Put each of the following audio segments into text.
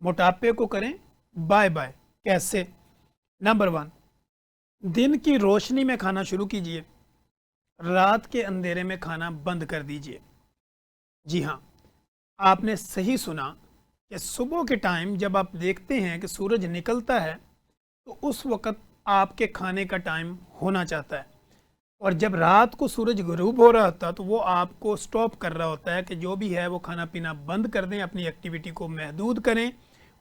मोटापे को करें बाय बाय। कैसे? नंबर 1, दिन की रोशनी में खाना शुरू कीजिए, रात के अंधेरे में खाना बंद कर दीजिए। जी हाँ, आपने सही सुना कि सुबह के टाइम जब आप देखते हैं कि सूरज निकलता है तो उस वक़्त आपके खाने का टाइम होना चाहता है, और जब रात को सूरज ग़ुरूब हो रहा होता है तो वो आपको स्टॉप कर रहा होता है कि जो भी है वो खाना पीना बंद कर दें, अपनी एक्टिविटी को महदूद करें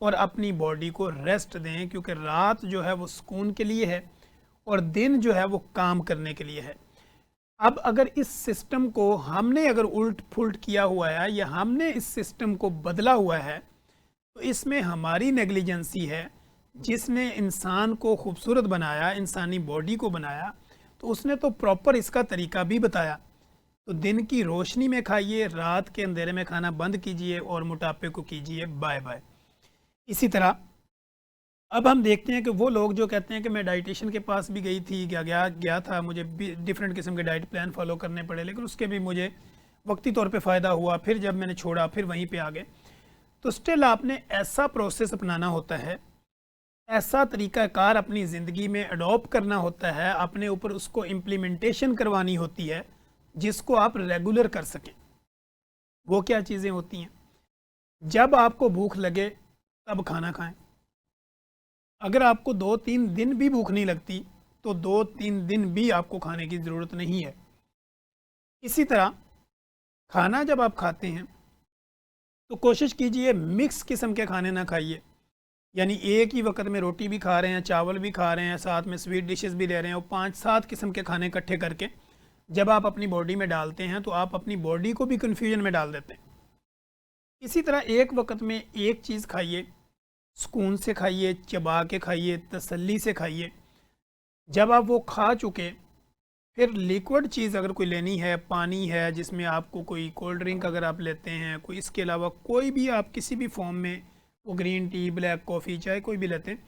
और अपनी बॉडी को रेस्ट दें, क्योंकि रात जो है वो सुकून के लिए है और दिन जो है वो काम करने के लिए है। अब अगर इस सिस्टम को हमने अगर उल्ट फुल्ट किया हुआ है या हमने इस सिस्टम को बदला हुआ है तो इसमें हमारी नेग्लिजेंसी है। जिसने इंसान को खूबसूरत बनाया, इंसानी बॉडी को बनाया, तो उसने तो प्रॉपर इसका तरीका भी बताया। तो दिन की रोशनी में खाइए, रात के अंधेरे में खाना बंद कीजिए और मोटापे को कीजिए बाय बाय। इसी तरह अब हम देखते हैं कि वो लोग जो कहते हैं कि मैं डाइटिशियन के पास भी गई थी, गया था, मुझे डिफरेंट किस्म के डाइट प्लान फॉलो करने पड़े, लेकिन उसके भी मुझे वक्ती तौर पे फ़ायदा हुआ। फिर जब मैंने छोड़ा फिर वहीं पे आ गए। तो स्टिल आपने ऐसा प्रोसेस अपनाना होता है, ऐसा तरीक़ाकार अपनी ज़िंदगी में अडॉप्ट करना होता है, अपने ऊपर उसको इम्प्लीमेंटेशन करवानी होती है जिसको आप रेगुलर कर सकें। वो क्या चीज़ें होती हैं? जब आपको भूख लगे तब खाना खाएं। अगर आपको 2-3 दिन भी भूख नहीं लगती तो 2-3 दिन भी आपको खाने की ज़रूरत नहीं है। इसी तरह खाना जब आप खाते हैं तो कोशिश कीजिए मिक्स किस्म के खाने ना खाइए, यानी एक ही वक्त में रोटी भी खा रहे हैं, चावल भी खा रहे हैं, साथ में स्वीट डिशेस भी ले रहे हैं और 5-7 किस्म के खाने इकट्ठे करके जब आप अपनी बॉडी में डालते हैं तो आप अपनी बॉडी को भी कन्फ्यूजन में डाल देते हैं। इसी तरह एक वक्त में एक चीज़ खाइए, सुकून से खाइए, चबा के खाइए, तसल्ली से खाइए। जब आप वो खा चुके फिर लिक्विड चीज़ अगर कोई लेनी है, पानी है जिसमें आपको कोई कोल्ड ड्रिंक अगर आप लेते हैं, कोई इसके अलावा कोई भी आप किसी भी फॉर्म में, वो ग्रीन टी, ब्लैक कॉफ़ी, चाहे कोई भी लेते हैं,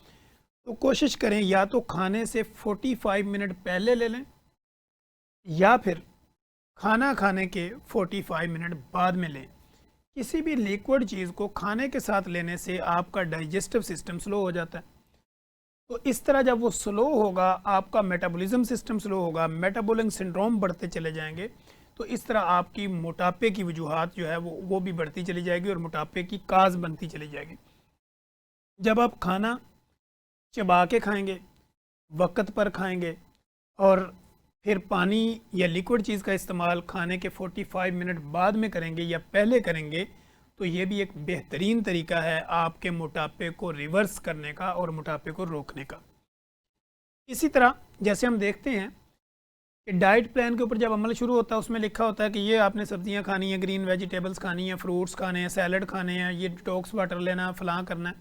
तो कोशिश करें या तो खाने से 45 मिनट पहले ले लें या फिर खाना खाने के 45 मिनट बाद में लें। किसी भी लिक्विड चीज़ को खाने के साथ लेने से आपका डाइजेस्टिव सिस्टम स्लो हो जाता है। तो इस तरह जब वो स्लो होगा, आपका मेटाबॉलिज्म सिस्टम स्लो होगा, मेटाबॉलिक सिंड्रोम बढ़ते चले जाएंगे, तो इस तरह आपकी मोटापे की वजूहात जो है वो भी बढ़ती चली जाएगी और मोटापे की काज बनती चली जाएगी। जब आप खाना चबा के खाएंगे, वक्त पर खाएंगे और फिर पानी या लिक्विड चीज़ का इस्तेमाल खाने के 45 मिनट बाद में करेंगे या पहले करेंगे, तो ये भी एक बेहतरीन तरीका है आपके मोटापे को रिवर्स करने का और मोटापे को रोकने का। इसी तरह जैसे हम देखते हैं कि डाइट प्लान के ऊपर जब अमल शुरू होता है उसमें लिखा होता है कि ये आपने सब्जियां खानी है, ग्रीन वेजिटेबल्स खानी है, फ्रूट्स खाने हैं, सैलड खाने हैं, ये डिटॉक्स वाटर लेना, फलां करना है।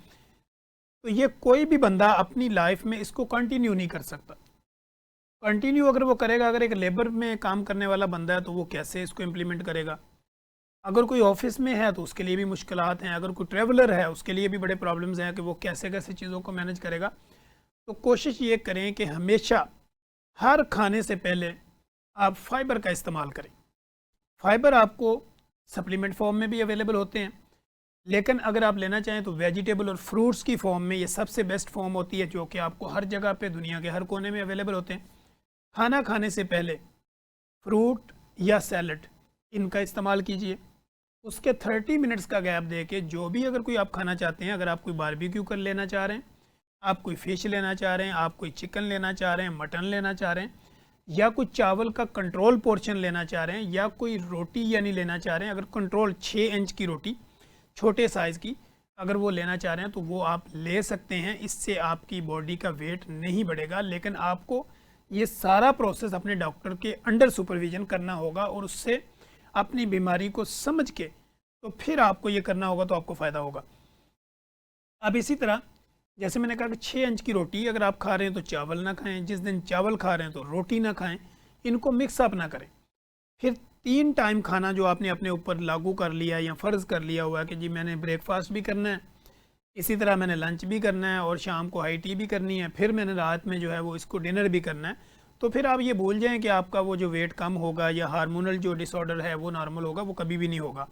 तो ये कोई भी बंदा अपनी लाइफ में इसको कंटिन्यू नहीं कर सकता। कंटिन्यू अगर वो करेगा, अगर एक लेबर में काम करने वाला बंदा है तो वो कैसे इसको इम्प्लीमेंट करेगा? अगर कोई ऑफिस में है तो उसके लिए भी मुश्किलात हैं, अगर कोई ट्रैवलर है उसके लिए भी बड़े प्रॉब्लम्स हैं कि वो कैसे कैसे चीज़ों को मैनेज करेगा। तो कोशिश ये करें कि हमेशा हर खाने से पहले आप फाइबर का इस्तेमाल करें। फाइबर आपको सप्लीमेंट फॉर्म में भी अवेलेबल होते हैं, लेकिन अगर आप लेना चाहें तो वेजिटेबल और फ्रूट्स की फॉर्म में ये सबसे बेस्ट फॉर्म होती है, जो कि आपको हर जगह पे दुनिया के हर कोने में अवेलेबल होते हैं। खाना खाने से पहले फ्रूट या सैलड इनका इस्तेमाल कीजिए। उसके 30 मिनट्स का गैप दे के जो भी अगर कोई आप खाना चाहते हैं, अगर आप कोई बारबेक्यू कर लेना चाह रहे हैं, आप कोई फ़िश लेना चाह रहे हैं, आप कोई चिकन लेना चाह रहे हैं, मटन लेना चाह रहे हैं, या कोई चावल का कंट्रोल पोर्शन लेना चाह रहे हैं, या कोई रोटी यानी लेना चाह रहे हैं, अगर कंट्रोल 6 इंच की रोटी छोटे साइज़ की अगर वो लेना चाह रहे हैं तो वो आप ले सकते हैं। इससे आपकी बॉडी का वेट नहीं बढ़ेगा, लेकिन आपको ये सारा प्रोसेस अपने डॉक्टर के अंडर सुपरविज़न करना होगा और उससे अपनी बीमारी को समझ के तो फिर आपको ये करना होगा, तो आपको फ़ायदा होगा। अब इसी तरह जैसे मैंने कहा कि 6 इंच की रोटी अगर आप खा रहे हैं तो चावल ना खाएं, जिस दिन चावल खा रहे हैं तो रोटी ना खाएं, इनको मिक्स अप ना करें। फिर 3 टाइम खाना जो आपने अपने ऊपर लागू कर लिया या फ़र्ज़ कर लिया हुआ है कि जी मैंने ब्रेकफास्ट भी करना है, इसी तरह मैंने लंच भी करना है और शाम को हाई टी भी करनी है, फिर मैंने रात में जो है वो इसको डिनर भी करना है, तो फिर आप ये भूल जाएं कि आपका वो जो वेट कम होगा या हार्मोनल जो डिसऑर्डर है वो नॉर्मल होगा, वो कभी भी नहीं होगा।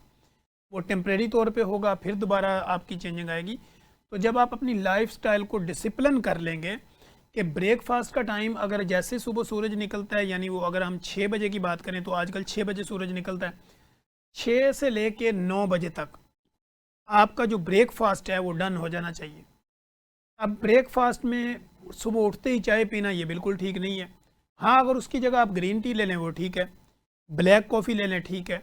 वो टेम्प्रेरी तौर पे होगा, फिर दोबारा आपकी चेंजिंग आएगी। तो जब आप अपनी लाइफस्टाइल को डिसिप्लिन कर लेंगे कि ब्रेकफास्ट का टाइम अगर जैसे सुबह सूरज निकलता है, यानी वो अगर हम 6 बजे की बात करें तो आजकल 6 बजे सूरज निकलता है, 6 से लेके 9 बजे तक आपका जो ब्रेकफास्ट है वो डन हो जाना चाहिए। अब ब्रेकफास्ट में सुबह उठते ही चाय पीना ये बिल्कुल ठीक नहीं है। हाँ, अगर उसकी जगह आप ग्रीन टी ले लें वो ठीक है, ब्लैक कॉफ़ी ले लें ठीक है,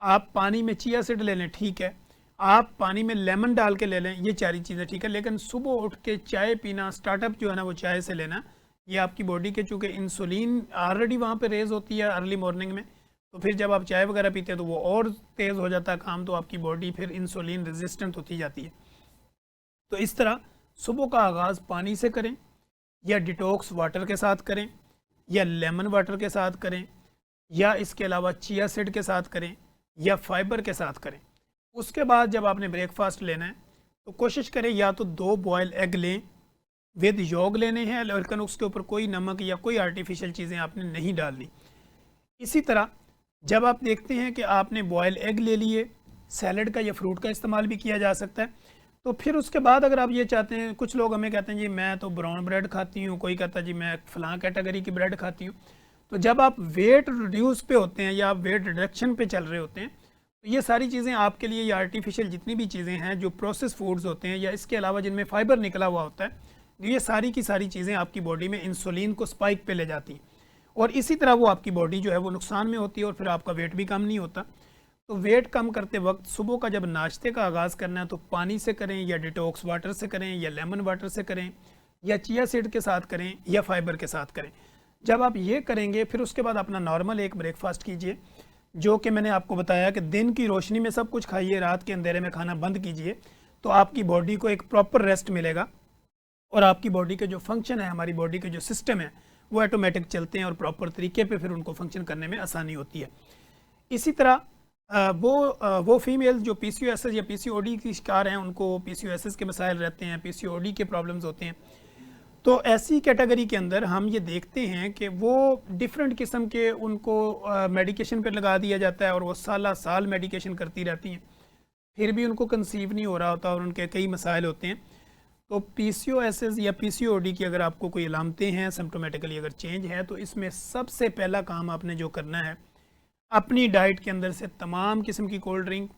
आप पानी में चिया सीड ले लें ठीक है, आप पानी में लेमन डाल के ले लें, ये सारी चीज़ें ठीक है। लेकिन सुबह उठ के चाय पीना, स्टार्टअप जो है ना वो चाय से लेना, ये आपकी बॉडी के चूँकि इंसुलिन ऑलरेडी वहाँ पे रेज़ होती है अर्ली मॉर्निंग में, तो फिर जब आप चाय वगैरह पीते हैं तो वो और तेज़ हो जाता है काम, तो आपकी बॉडी फिर इंसुलिन रेजिस्टेंट होती जाती है। तो इस तरह सुबह का आगाज़ पानी से करें, या डिटॉक्स वाटर के साथ करें, या लेमन वाटर के साथ करें, या इसके अलावा चिया सीड के साथ करें, या फाइबर के साथ करें। उसके बाद जब आपने ब्रेकफास्ट लेना है तो कोशिश करें या तो 2 बॉयल एग लें, विद योग लेने हैं, लेकिन उसके ऊपर कोई नमक या कोई आर्टिफिशियल चीज़ें आपने नहीं डालनी। इसी तरह जब आप देखते हैं कि आपने बॉयल एग ले लिए, सैलड का या फ्रूट का इस्तेमाल भी किया जा सकता है, तो फिर उसके बाद अगर आप ये चाहते हैं, कुछ लोग हमें कहते हैं जी मैं तो ब्राउन ब्रेड खाती हूँ, कोई कहता है जी मैं फ़लाँ कैटेगरी की ब्रेड खाती हूँ। तो जब आप वेट रिड्यूस पे होते हैं या आप वेट रिडक्शन पे चल रहे होते हैं, तो ये सारी चीज़ें आपके लिए, ये आर्टिफिशियल जितनी भी चीज़ें हैं जो प्रोसेस फूड्स होते हैं या इसके अलावा जिनमें फ़ाइबर निकला हुआ होता है, ये सारी की सारी चीज़ें आपकी बॉडी में इंसुलिन को स्पाइक पे ले जाती हैं, और इसी तरह वो आपकी बॉडी जो है वो नुकसान में होती है और फिर आपका वेट भी कम नहीं होता। तो वेट कम करते वक्त सुबह का जब नाश्ते का आगाज़ करना है तो पानी से करें, या डिटॉक्स वाटर से करें, या लेमन वाटर से करें, या चिया सीड के साथ करें, या फाइबर के साथ करें। जब आप ये करेंगे फिर उसके बाद अपना नॉर्मल एक ब्रेकफास्ट कीजिए, जो कि मैंने आपको बताया कि दिन की रोशनी में सब कुछ खाइए, रात के अंधेरे में खाना बंद कीजिए, तो आपकी बॉडी को एक प्रॉपर रेस्ट मिलेगा और आपकी बॉडी के जो फंक्शन है, हमारी बॉडी के जो सिस्टम है वो ऑटोमेटिक चलते हैं और प्रॉपर तरीके पे फिर उनको फंक्शन करने में आसानी होती है। इसी तरह वो फीमेल जो पीसीओएस या पीसीओडी की शिकार हैं, उनको पीसीओएस के मसाइल रहते हैं, पीसीओडी के प्रॉब्लम्स होते हैं, तो ऐसी कैटेगरी के अंदर हम ये देखते हैं कि वो डिफरेंट किस्म के उनको मेडिकेशन पे लगा दिया जाता है और वो साल साल मेडिकेशन करती रहती हैं, फिर भी उनको कंसीव नहीं हो रहा होता और उनके कई मसाइल होते हैं। तो पीसीओएस या पीसीओडी की अगर आपको कोई अलामतें हैं, सिम्टोमेटिकली अगर चेंज है, तो इसमें सबसे पहला काम आपने जो करना है, अपनी डाइट के अंदर से तमाम किस्म की cold drink,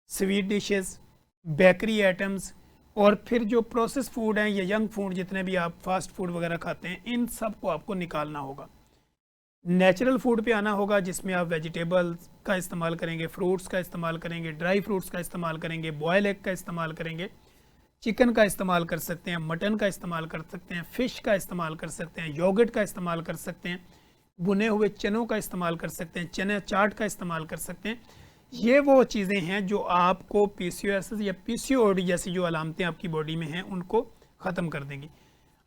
sweet dishes, bakery items और फिर जो प्रोसेस फूड हैं या यंग फूड, जितने भी आप फास्ट फूड वगैरह खाते हैं, इन सब को आपको निकालना होगा। नेचुरल फूड पे आना होगा, जिसमें आप वेजिटेबल्स का इस्तेमाल करेंगे, फ्रूट्स का इस्तेमाल करेंगे, ड्राई फ्रूट्स का इस्तेमाल करेंगे, बॉयल एग का इस्तेमाल करेंगे, चिकन का इस्तेमाल कर सकते हैं, मटन का इस्तेमाल कर सकते हैं, फ़िश का इस्तेमाल कर सकते हैं, योगर्ट का इस्तेमाल कर सकते हैं, भुने हुए चनों का इस्तेमाल कर सकते हैं, चने चाट का इस्तेमाल कर सकते हैं। ये वो चीज़ें हैं जो आपको पीसीओएस या पीसीओडी जैसी जो अलामतें आपकी बॉडी में हैं उनको ख़त्म कर देंगी।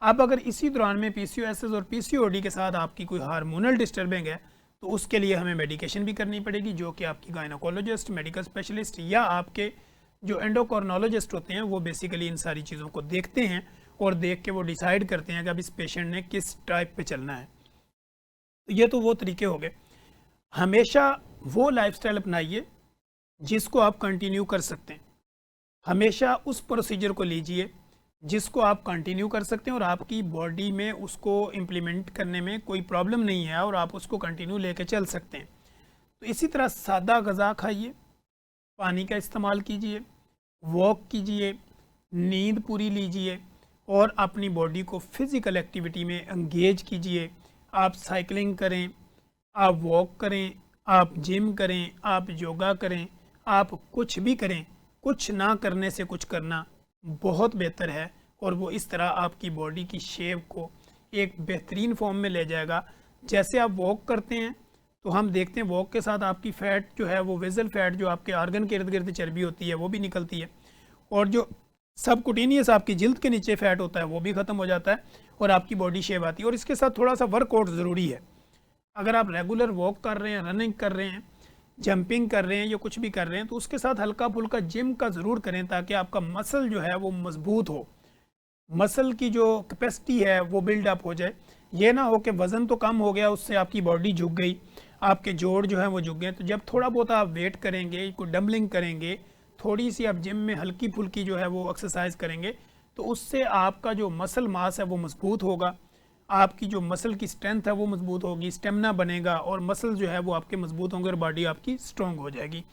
अब अगर इसी दौरान में पीसीओएस और पीसीओडी के साथ आपकी कोई हार्मोनल डिस्टर्बिंग है, तो उसके लिए हमें मेडिकेशन भी करनी पड़ेगी, जो कि आपकी गायनोकोलॉजिस्ट, मेडिकल स्पेशलिस्ट या आपके जो एंडोक्रोनोलॉजिस्ट होते हैं वो बेसिकली इन सारी चीज़ों को देखते हैं और देख के वो डिसाइड करते हैं कि अब इस पेशेंट ने किस टाइप पे चलना है। ये तो वो तरीके हो गए। हमेशा वो लाइफस्टाइल अपनाइए जिसको आप कंटिन्यू कर सकते हैं। हमेशा उस प्रोसीजर को लीजिए जिसको आप कंटिन्यू कर सकते हैं और आपकी बॉडी में उसको इम्प्लीमेंट करने में कोई प्रॉब्लम नहीं है और आप उसको कंटिन्यू लेके चल सकते हैं। तो इसी तरह सादा ग़िज़ा खाइए, पानी का इस्तेमाल कीजिए, वॉक कीजिए, नींद पूरी लीजिए और अपनी बॉडी को फ़िज़िकल एक्टिविटी में एंगेज कीजिए। आप साइकिलिंग करें, आप वॉक करें, आप जिम करें, आप योगा करें, आप कुछ भी करें, कुछ ना करने से कुछ करना बहुत बेहतर है और वो इस तरह आपकी बॉडी की शेप को एक बेहतरीन फॉर्म में ले जाएगा। जैसे आप वॉक करते हैं तो हम देखते हैं वॉक के साथ आपकी फ़ैट जो है वो वेजल फ़ैट जो आपके आर्गन के इर्द गिर्द चर्बी होती है वो भी निकलती है और जो सबकुटेनियस आपकी जिल्द के नीचे फ़ैट होता है वो भी ख़त्म हो जाता है और आपकी बॉडी शेप आती है। और इसके साथ थोड़ा सा वर्कआउट ज़रूरी है। अगर आप रेगुलर वॉक कर रहे हैं, रनिंग कर रहे हैं, जंपिंग कर रहे हैं या कुछ भी कर रहे हैं, तो उसके साथ हल्का फुल्का जिम का ज़रूर करें ताकि आपका मसल जो है वो मजबूत हो, मसल की जो कैपेसिटी है वो बिल्डअप हो जाए। ये ना हो कि वज़न तो कम हो गया, उससे आपकी बॉडी झुक गई, आपके जोड़ जो है वो झुक गए। तो जब थोड़ा बहुत आप वेट करेंगे, कोई डम्बलिंग करेंगे, थोड़ी सी आप जिम में हल्की फुल्की जो है वो एक्सरसाइज करेंगे तो उससे आपका जो मसल मास है वो मजबूत होगा, आपकी जो मसल की स्ट्रेंथ है वो मजबूत होगी, स्टेमिना बनेगा और मसल जो है वो आपके मजबूत होंगे और बॉडी आपकी स्ट्रॉन्ग हो जाएगी।